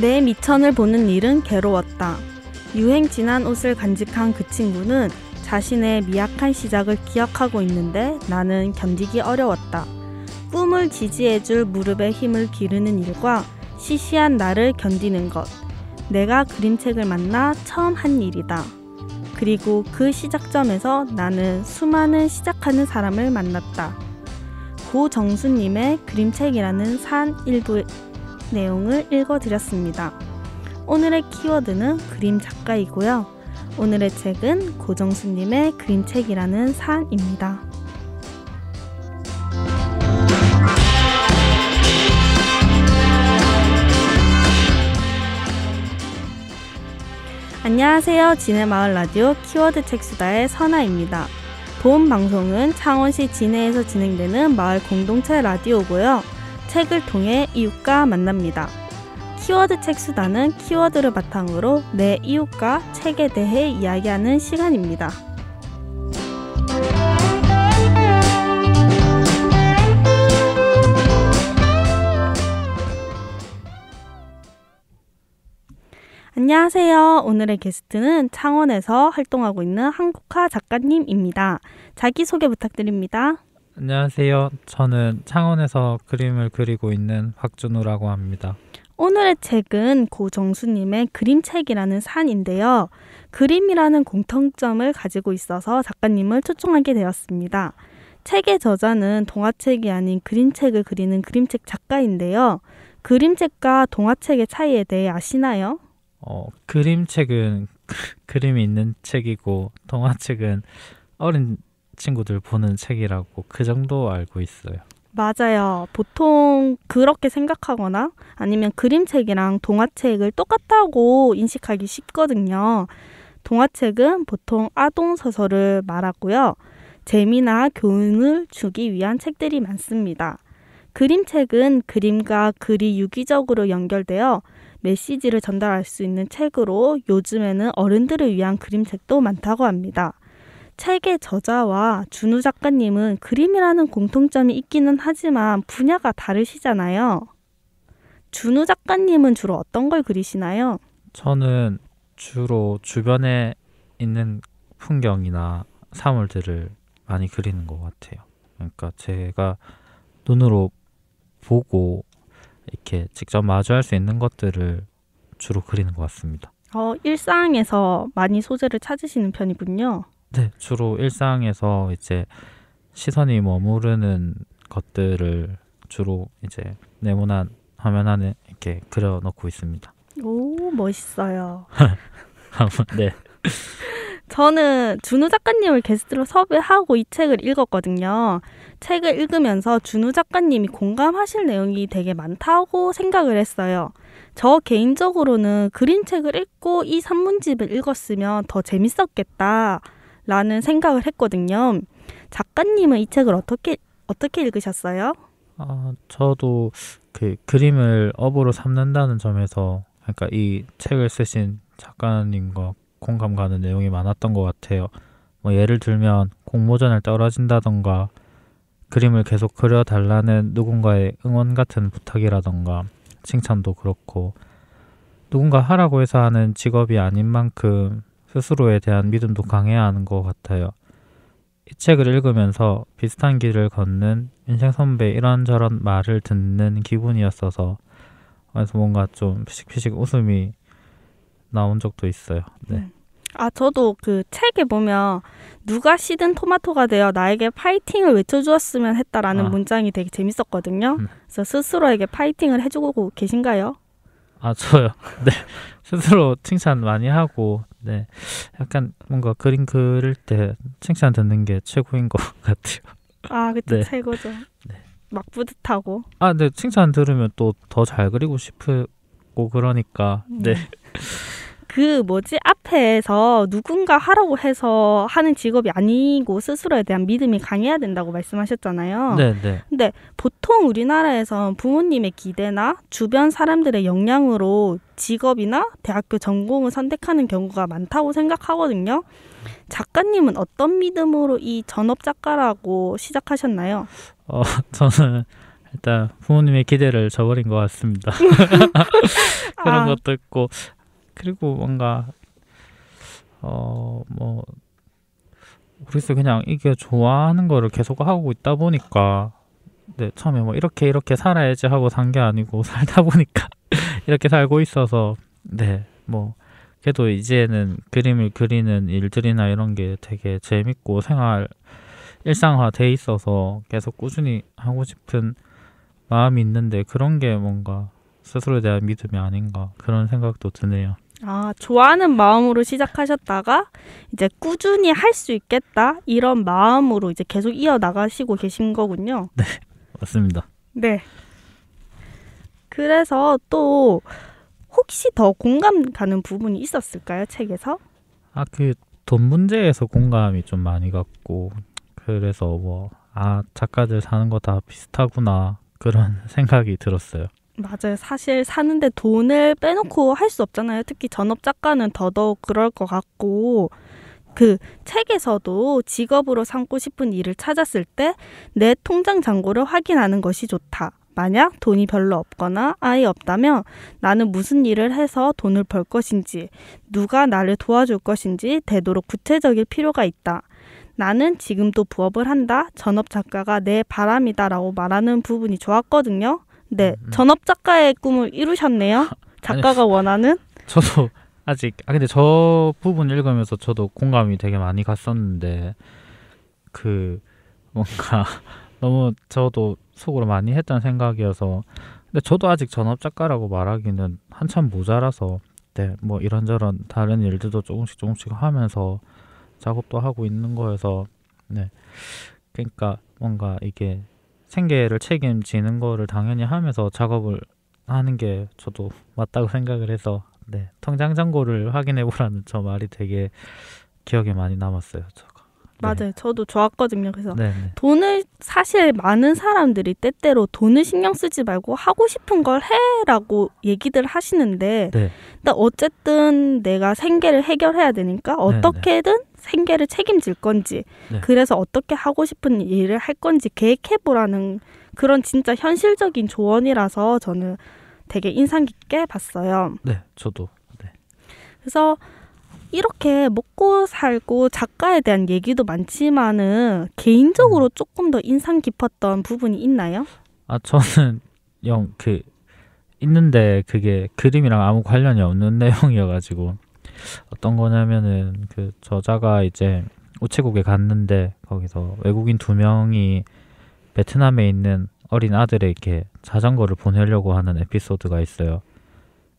내 미천을 보는 일은 괴로웠다. 유행 지난 옷을 간직한 그 친구는 자신의 미약한 시작을 기억하고 있는데 나는 견디기 어려웠다. 꿈을 지지해줄 무릎에 힘을 기르는 일과 시시한 나를 견디는 것. 내가 그림책을 만나 처음 한 일이다. 그리고 그 시작점에서 나는 수많은 시작하는 사람을 만났다. 고정수님의 그림책이라는 산 일부 내용을 읽어드렸습니다. 오늘의 키워드는 그림 작가이고요. 오늘의 책은 고정수님의 그림책이라는 산입니다. 안녕하세요. 진해마을 라디오 키워드 책수다의 선아입니다. 본 방송은 창원시 진해에서 진행되는 마을 공동체 라디오고요. 책을 통해 이웃과 만납니다. 키워드 책수다는 키워드를 바탕으로 내 이웃과 책에 대해 이야기하는 시간입니다. 안녕하세요. 오늘의 게스트는 창원에서 활동하고 있는 한국화 작가님입니다. 자기소개 부탁드립니다. 안녕하세요. 저는 창원에서 그림을 그리고 있는 박준우라고 합니다. 오늘의 책은 고정수님의 그림책이라는 산인데요. 그림이라는 공통점을 가지고 있어서 작가님을 초청하게 되었습니다. 책의 저자는 동화책이 아닌 그림책을 그리는 그림책 작가인데요. 그림책과 동화책의 차이에 대해 아시나요? 그림책은 그림이 있는 책이고 동화책은 어린 친구들 보는 책이라고 그 정도 알고 있어요. 맞아요. 보통 그렇게 생각하거나 아니면 그림책이랑 동화책을 똑같다고 인식하기 쉽거든요. 동화책은 보통 아동소설을 말하고요. 재미나 교훈을 주기 위한 책들이 많습니다. 그림책은 그림과 글이 유기적으로 연결되어 메시지를 전달할 수 있는 책으로 요즘에는 어른들을 위한 그림책도 많다고 합니다. 책의 저자와 준우 작가님은 그림이라는 공통점이 있기는 하지만 분야가 다르시잖아요. 준우 작가님은 주로 어떤 걸 그리시나요? 저는 주로 주변에 있는 풍경이나 사물들을 많이 그리는 것 같아요. 그러니까 제가 눈으로 보고 이렇게 직접 마주할 수 있는 것들을 주로 그리는 것 같습니다. 일상에서 많이 소재를 찾으시는 편이군요. 네, 주로 일상에서 이제 시선이 머무르는 것들을 주로 이제 네모난 화면 안에 이렇게 그려놓고 있습니다. 오, 멋있어요. 네. 저는 준우 작가님을 게스트로 섭외하고 이 책을 읽었거든요. 책을 읽으면서 준우 작가님이 공감하실 내용이 되게 많다고 생각을 했어요. 저 개인적으로는 그림책을 읽고 이 산문집을 읽었으면 더 재밌었겠다라는 생각을 했거든요. 작가님은 이 책을 어떻게 읽으셨어요? 저도 그 그림을 업으로 삼는다는 점에서 그러니까 이 책을 쓰신 작가님과 공감 가는 내용이 많았던 것 같아요. 예를 들면 공모전을 떨어진다던가 그림을 계속 그려달라는 누군가의 응원 같은 부탁이라던가 칭찬도 그렇고 누군가 하라고 해서 하는 직업이 아닌 만큼 스스로에 대한 믿음도 강해야 하는 것 같아요. 이 책을 읽으면서 비슷한 길을 걷는 인생 선배 이런저런 말을 듣는 기분이었어서 그래서 뭔가 좀 피식피식 웃음이 나온 적도 있어요. 네. 저도 그 책에 보면 누가 시든 토마토가 되어 나에게 파이팅을 외쳐주었으면 했다라는 문장이 되게 재밌었거든요. 그래서 스스로에게 파이팅을 해주고 계신가요? 저요. 네. 스스로 칭찬 많이 하고, 네. 약간 뭔가 그림 그릴 때 칭찬 듣는 게 최고인 것 같아요. 그쵸. 네. 최고죠. 네. 막 뿌듯하고. 네. 칭찬 들으면 또 더 잘 그리고 싶고 그러니까, 네. 앞에서 누군가 하라고 해서 하는 직업이 아니고 스스로에 대한 믿음이 강해야 된다고 말씀하셨잖아요. 네. 근데 보통 우리나라에선 부모님의 기대나 주변 사람들의 영향으로 직업이나 대학교 전공을 선택하는 경우가 많다고 생각하거든요. 작가님은 어떤 믿음으로 이 전업 작가라고 시작하셨나요? 저는 일단 부모님의 기대를 저버린 것 같습니다. 그런 아. 것도 있고 그리고 뭔가 뭐 그래서 그냥 이게 좋아하는 거를 계속 하고 있다 보니까 네, 처음에 뭐 이렇게 살아야지 하고 산 게 아니고 살다 보니까 이렇게 살고 있어서 네, 뭐 그래도 이제는 그림을 그리는 일들이나 이런 게 되게 재밌고 일상화 돼 있어서 계속 꾸준히 하고 싶은 마음이 있는데 그런 게 뭔가 스스로에 대한 믿음이 아닌가 그런 생각도 드네요. 아, 좋아하는 마음으로 시작하셨다가 이제 꾸준히 할 수 있겠다 이런 마음으로 이제 계속 이어나가시고 계신 거군요. 맞습니다. 네. 그래서 또 혹시 더 공감 가는 부분이 있었을까요, 책에서? 그 돈 문제에서 공감이 좀 많이 갔고 그래서 작가들 사는 거 다 비슷하구나 그런 생각이 들었어요. 맞아요. 사실 사는데 돈을 빼놓고 할 수 없잖아요. 특히 전업 작가는 더더욱 그럴 것 같고 그 책에서도 직업으로 삼고 싶은 일을 찾았을 때 내 통장 잔고를 확인하는 것이 좋다. 만약 돈이 별로 없거나 아예 없다면 나는 무슨 일을 해서 돈을 벌 것인지, 누가 나를 도와줄 것인지 되도록 구체적일 필요가 있다. 나는 지금도 부업을 한다. 전업 작가가 내 바람이다라고 말하는 부분이 좋았거든요. 네, 전업 작가의 꿈을 이루셨네요. 작가가 원하는. 저도 아직 근데 저 부분 읽으면서 저도 공감이 되게 많이 갔었는데 그 뭔가 너무 저도 속으로 많이 했던 생각이어서 근데 저도 아직 전업 작가라고 말하기는 한참 모자라서 네, 뭐 이런저런 다른 일들도 조금씩 하면서 작업도 하고 있는 거여서 네, 그러니까 뭔가 이게 생계를 책임지는 거를 당연히 하면서 작업을 하는 게 저도 맞다고 생각을 해서 네, 통장 잔고를 확인해 보라는 저 말이 되게 기억에 많이 남았어요. 저거. 네. 맞아요. 저도 좋았거든요. 그래서 네네. 돈을 사실 많은 사람들이 때때로 돈을 신경 쓰지 말고 하고 싶은 걸 해라고 얘기들 하시는데 네. 근데 어쨌든 내가 생계를 해결해야 되니까 어떻게든 생계를 책임질 건지 네. 그래서 어떻게 하고 싶은 일을 할 건지 계획해보라는 그런 진짜 현실적인 조언이라서 저는 되게 인상 깊게 봤어요. 네, 저도. 네. 그래서 이렇게 먹고 살고 작가에 대한 얘기도 많지만은 개인적으로 조금 더 인상 깊었던 부분이 있나요? 저는 있는데 그게 그림이랑 아무 관련이 없는 내용이어가지고 어떤 거냐면은 그 저자가 이제 우체국에 갔는데 거기서 외국인 2명이 베트남에 있는 어린 아들에게 자전거를 보내려고 하는 에피소드가 있어요.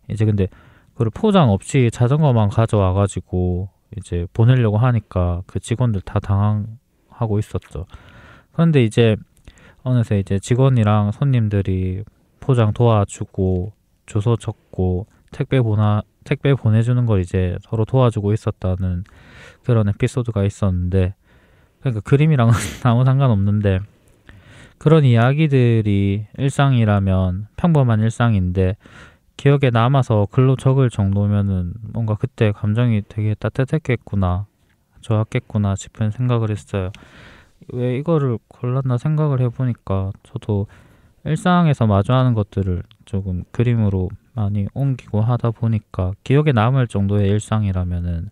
이제 근데 그걸 포장 없이 자전거만 가져와가지고 이제 보내려고 하니까 그 직원들 다 당황하고 있었죠. 그런데 이제 어느새 이제 직원이랑 손님들이 포장 도와주고 주소 적고 택배 보내주는 걸 이제 서로 도와주고 있었다는 그런 에피소드가 있었는데 그러니까 그림이랑은 아무 상관없는데 그런 이야기들이 일상이라면 평범한 일상인데 기억에 남아서 글로 적을 정도면은 뭔가 그때 감정이 되게 따뜻했겠구나 좋았겠구나 싶은 생각을 했어요. 왜 이거를 골랐나 생각을 해보니까 저도 일상에서 마주하는 것들을 조금 그림으로 많이 옮기고 하다 보니까 기억에 남을 정도의 일상이라면은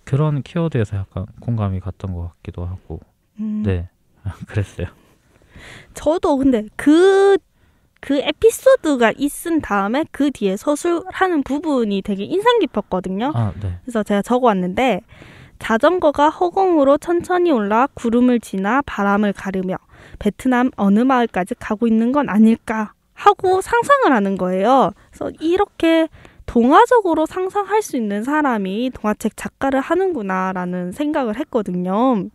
그런 키워드에서 약간 공감이 갔던 것 같기도 하고 네 그랬어요. 저도 근데 그 에피소드가 있은 다음에 그 뒤에 서술하는 부분이 되게 인상 깊었거든요. 네. 그래서 제가 적어왔는데 자전거가 허공으로 천천히 올라 구름을 지나 바람을 가르며 베트남 어느 마을까지 가고 있는 건 아닐까 하고 상상을 하는 거예요. 그래서 이렇게 동화적으로 상상할 수 있는 사람이 동화책 작가를 하는구나라는 생각을 했거든요. 네.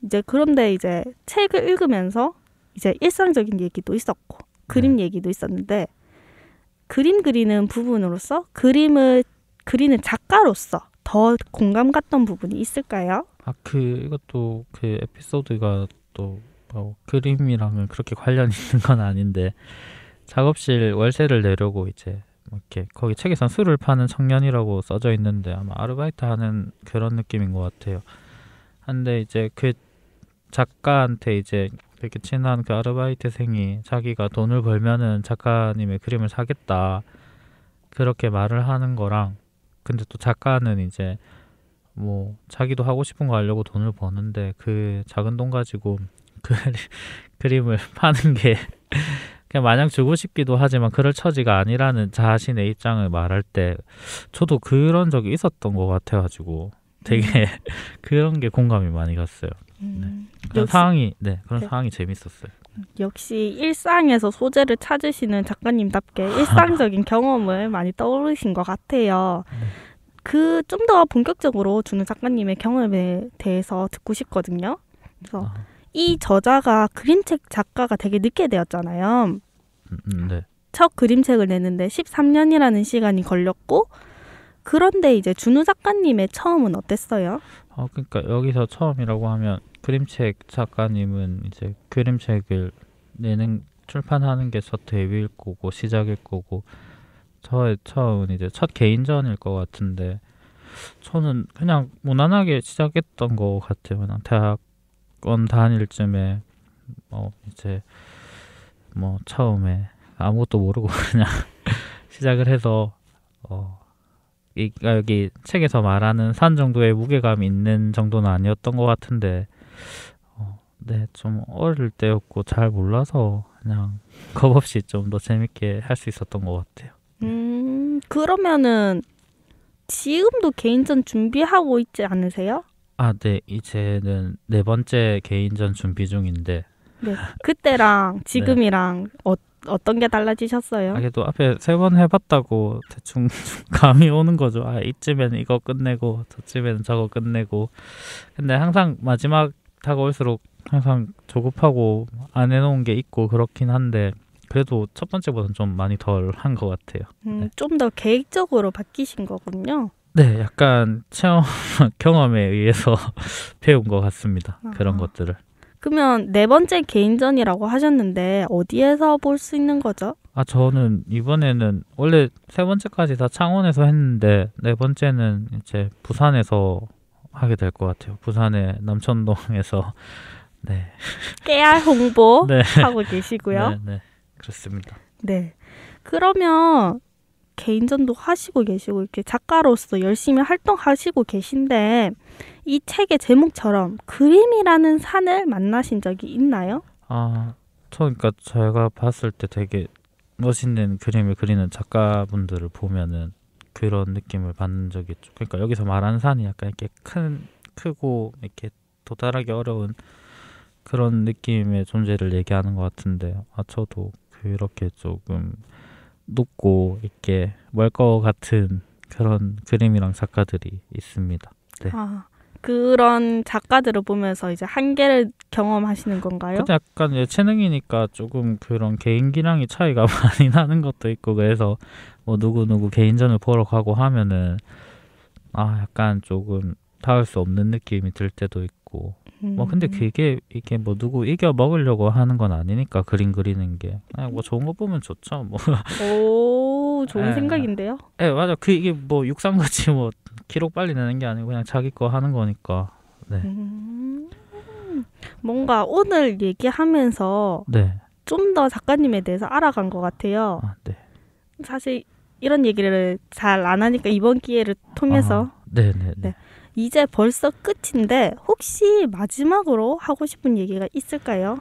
이제 그런데 이제 책을 읽으면서 이제 일상적인 얘기도 있었고 그림 얘기도 있었는데 그림 그리는 부분으로서 그림을 그리는 작가로서 더 공감 갔던 부분이 있을까요? 이것도 그 에피소드가 또 그림이랑은 그렇게 관련 있는 건 아닌데 작업실 월세를 내려고 이제 이렇게 거기 책에선 술을 파는 청년이라고 써져 있는데 아마 아르바이트 하는 그런 느낌인 것 같아요. 근데 이제 그 작가한테 이제 되게 친한 그 아르바이트생이 자기가 돈을 벌면은 작가님의 그림을 사겠다 그렇게 말을 하는 거랑, 근데 또 작가는 이제 뭐 자기도 하고 싶은 거 하려고 돈을 버는데 그 작은 돈 가지고 그 그림을 파는 게 그냥 마냥 주고 싶기도 하지만 그럴 처지가 아니라는 자신의 입장을 말할 때 저도 그런 적이 있었던 것 같아가지고 되게 그런 게 공감이 많이 갔어요. 그런 역시, 상황이 그런 네. 상황이 재밌었어요. 역시 일상에서 소재를 찾으시는 작가님답게 일상적인 경험을 많이 떠오르신 것 같아요. 그 좀 더 본격적으로 준우 작가님의 경험에 대해서 듣고 싶거든요. 그래서 이 저자가 그림책 작가가 되게 늦게 되었잖아요. 네. 첫 그림책을 내는데 13년이라는 시간이 걸렸고, 그런데 이제 준우 작가님의 처음은 어땠어요? 그러니까 여기서 처음이라고 하면 그림책 작가님은 이제 그림책을 출판하는 게 첫 데뷔일 거고 시작일 거고, 저의 처음은 이제 첫 개인전일 것 같은데 저는 그냥 무난하게 시작했던 것 같아요. 그냥 대학원 다닐 쯤에 이제 처음에 아무것도 모르고 그냥 시작을 해서 여기 책에서 말하는 산 정도의 무게감이 있는 정도는 아니었던 것 같은데 좀 어릴 때였고 잘 몰라서 그냥 겁없이 좀 더 재밌게 할 수 있었던 것 같아요. 그러면은 지금도 개인전 준비하고 있지 않으세요? 네. 이제는 4번째 개인전 준비 중인데 네. 그때랑 지금이랑 어떤 게 달라지셨어요? 그래도 앞에 3번 해봤다고 대충 감이 오는 거죠. 이쯤에는 이거 끝내고 저쯤에는 저거 끝내고. 근데 항상 마지막 다가올수록 항상 조급하고 안 해놓은 게 있고 그렇긴 한데 그래도 첫 번째보다는 좀 많이 덜 한 것 같아요. 좀 더 계획적으로 바뀌신 거군요. 네, 약간 체험 경험에 의해서 배운 것 같습니다. 그런 것들을. 그러면 4번째 개인전이라고 하셨는데 어디에서 볼 수 있는 거죠? 저는 이번에는 원래 3번째까지 다 창원에서 했는데 4번째는 이제 부산에서 하게 될 것 같아요. 부산의 남천동에서. 네. 깨알 홍보 네. 하고 계시고요. 네, 그렇습니다. 네. 그러면 개인전도 하시고 계시고 이렇게 작가로서 열심히 활동하시고 계신데 이 책의 제목처럼 그림이라는 산을 만나신 적이 있나요? 그러니까 제가 봤을 때 되게 멋있는 그림을 그리는 작가분들을 보면은 그런 느낌을 받는 적이 있죠. 그러니까 여기서 말하는 산이 약간 이렇게 크고 이렇게 도달하기 어려운 그런 느낌의 존재를 얘기하는 것 같은데 저도 그렇게 조금 높고 이렇게 멀 것 같은 그런 그림이랑 작가들이 있습니다. 네. 그런 작가들을 보면서 이제 한계를 경험하시는 건가요? 근데 약간 예체능이니까 조금 그런 개인기량이 차이가 많이 나는 것도 있고 그래서 뭐 누구 개인전을 보러 가고 하면은 약간 조금 닿을 수 없는 느낌이 들 때도 있고 근데 이게 뭐 누구 이겨 먹으려고 하는 건 아니니까 그림 그리는 게 뭐 좋은 거 보면 좋죠. 뭐. 오, 좋은 생각인데요. 네, 맞아. 이게 뭐 육상같이 뭐 기록 빨리 내는 게 아니고 그냥 자기 거 하는 거니까. 네. 뭔가 오늘 얘기하면서 좀 더 작가님에 대해서 알아간 것 같아요. 네. 사실 이런 얘기를 잘 안 하니까 이번 기회를 통해서 네. 이제 벌써 끝인데 혹시 마지막으로 하고 싶은 얘기가 있을까요?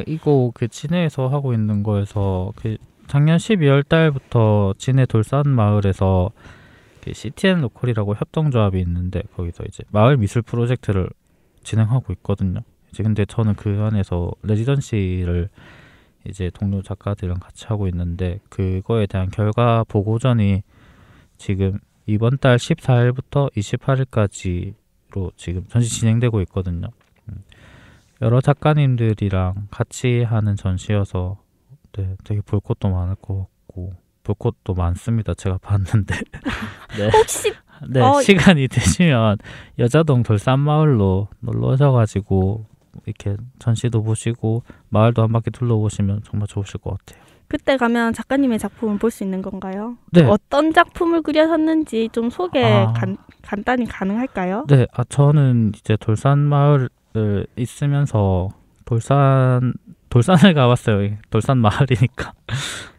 이거 그 진해에서 하고 있는 거에서 그 작년 12월 달부터 진해 돌산 마을에서 CTN 로컬이라고 협동조합이 있는데 거기서 이제 마을 미술 프로젝트를 진행하고 있거든요. 이제 근데 저는 그 안에서 레지던시를 이제 동료 작가들이랑 같이 하고 있는데 그거에 대한 결과 보고전이 지금 이번 달 14일부터 28일까지로 지금 전시 진행되고 있거든요. 여러 작가님들이랑 같이 하는 전시여서 되게 볼 것도 많을 것 같고 볼 것도 많습니다. 제가 봤는데 혹시 시간이 되시면 여자동 돌산마을로 놀러 오셔가지고 이렇게 전시도 보시고 마을도 한 바퀴 둘러보시면 정말 좋으실 것 같아요. 그때 가면 작가님의 작품을 볼 수 있는 건가요? 네. 어떤 작품을 그리셨는지 좀 소개 간단히 가능할까요? 네, 저는 이제 돌산마을을 있으면서 돌산을 가봤어요. 돌산 마을이니까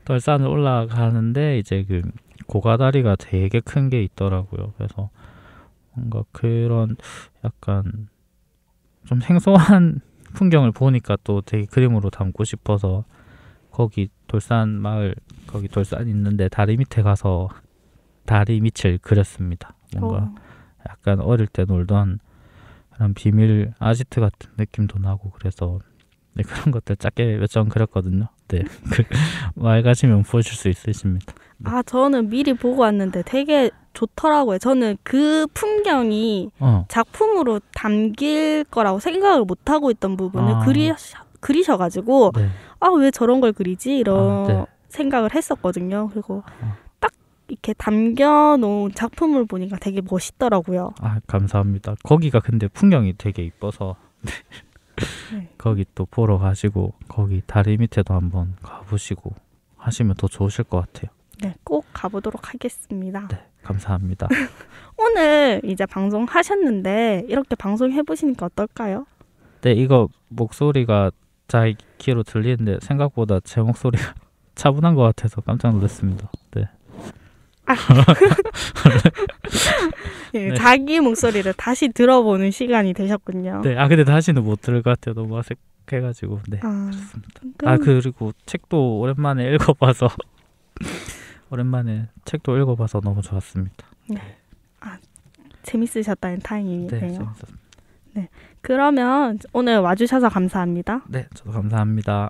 돌산을 올라가는데 이제 그 고가다리가 되게 큰 게 있더라고요. 그래서 뭔가 그런 약간 좀 생소한 풍경을 보니까 또 되게 그림으로 담고 싶어서 거기 돌산 마을 거기 돌산 있는데 다리 밑에 가서 다리 밑을 그렸습니다. 뭔가 약간 어릴 때 놀던 그런 비밀 아지트 같은 느낌도 나고 그래서 네, 그런 것들 짧게 몇 장 그렸거든요. 네, 말 가시면 보실 수 있으십니다. 네. 아, 저는 미리 보고 왔는데 되게 좋더라고요. 저는 그 풍경이 작품으로 담길 거라고 생각을 못 하고 있던 부분을 그리셔가지고 네. 아, 왜 저런 걸 그리지? 이런 네. 생각을 했었거든요. 그리고 딱 이렇게 담겨놓은 작품을 보니까 되게 멋있더라고요. 아, 감사합니다. 거기가 근데 풍경이 되게 이뻐서 네. 거기 또 보러 가시고 거기 다리 밑에도 한번 가보시고 하시면 더 좋으실 것 같아요. 네, 꼭 가보도록 하겠습니다. 네, 감사합니다. 오늘 이제 방송하셨는데 이렇게 방송해보시니까 어떨까요? 네, 이거 목소리가 잘 귀로 들리는데 생각보다 제 목소리가 차분한 것 같아서 깜짝 놀랐습니다. 네. 네, 자기 목소리를 다시 들어보는 시간이 되셨군요. 네, 근데 다시는 못 들을 것 같아요. 너무 어색해가지고. 네, 그렇습니다. 그리고 책도 오랜만에 읽어봐서 너무 좋았습니다. 네. 재밌으셨다는 다행이네요. 네, 재밌었습니다. 네, 그러면 오늘 와주셔서 감사합니다. 네, 저도 감사합니다.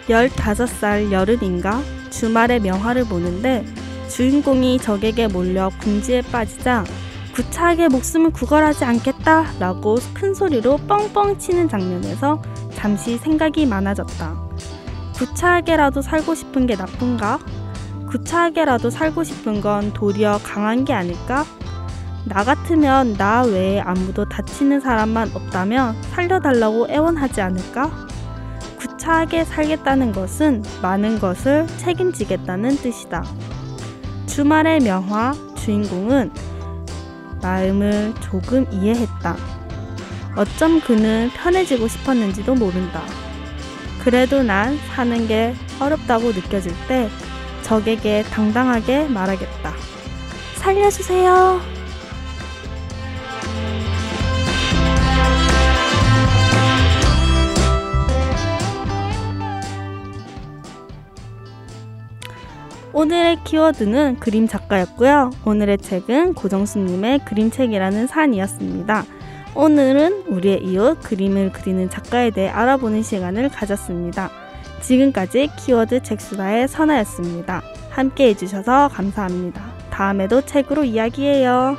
(15살) 여름인가 주말에 명화를 보는데 주인공이 적에게 몰려 궁지에 빠지자 구차하게 목숨을 구걸하지 않겠다 라고 큰 소리로 뻥뻥 치는 장면에서 잠시 생각이 많아졌다. 구차하게라도 살고 싶은 게 나쁜가? 구차하게라도 살고 싶은 건 도리어 강한 게 아닐까? 나 같으면 나 외에 아무도 다치는 사람만 없다면 살려달라고 애원하지 않을까? 구차하게 살겠다는 것은 많은 것을 책임지겠다는 뜻이다. 주말의 명화 주인공은 마음을 조금 이해했다. 어쩜 그는 편해지고 싶었는지도 모른다. 그래도 난 사는 게 어렵다고 느껴질 때 적에게 당당하게 말하겠다. 살려주세요. 오늘의 키워드는 그림 작가였고요. 오늘의 책은 고정수님의 그림책이라는 산이었습니다. 오늘은 우리의 이웃 그림을 그리는 작가에 대해 알아보는 시간을 가졌습니다. 지금까지 키워드 책수다의 선아였습니다. 함께 해주셔서 감사합니다. 다음에도 책으로 이야기해요.